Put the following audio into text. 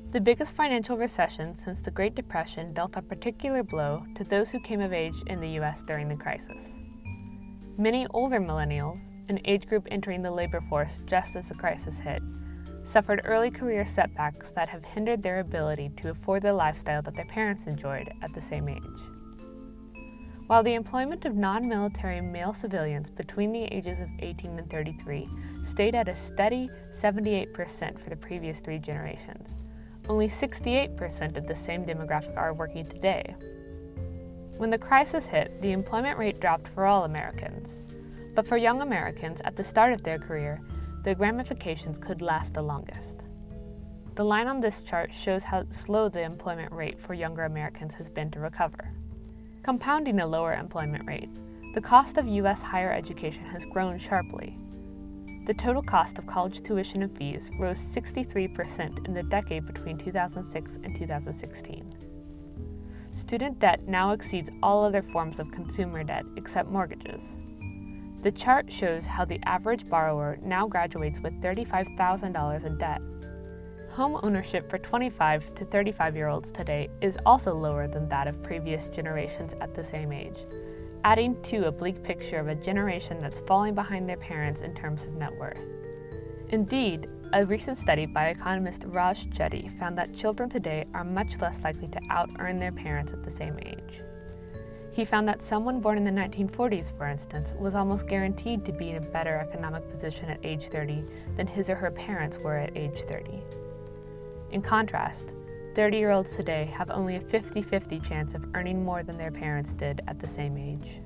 The biggest financial recession since the Great Depression dealt a particular blow to those who came of age in the U.S. during the crisis. Many older millennials, an age group entering the labor force just as the crisis hit, suffered early career setbacks that have hindered their ability to afford the lifestyle that their parents enjoyed at the same age. While the employment of non-military male civilians between the ages of 18 and 33 stayed at a steady 78% for the previous 3 generations, only 68% of the same demographic are working today. When the crisis hit, the employment rate dropped for all Americans. But for young Americans at the start of their career, the ramifications could last the longest. The line on this chart shows how slow the employment rate for younger Americans has been to recover. Compounding a lower employment rate, the cost of U.S. higher education has grown sharply. The total cost of college tuition and fees rose 63% in the decade between 2006 and 2016. Student debt now exceeds all other forms of consumer debt except mortgages. The chart shows how the average borrower now graduates with $35,000 in debt. Home ownership for 25 to 35-year-olds today is also lower than that of previous generations at the same age, adding to a bleak picture of a generation that's falling behind their parents in terms of net worth. Indeed, a recent study by economist Raj Chetty found that children today are much less likely to out-earn their parents at the same age. He found that someone born in the 1940s, for instance, was almost guaranteed to be in a better economic position at age 30 than his or her parents were at age 30. In contrast, 30-year-olds today have only a 50-50 chance of earning more than their parents did at the same age.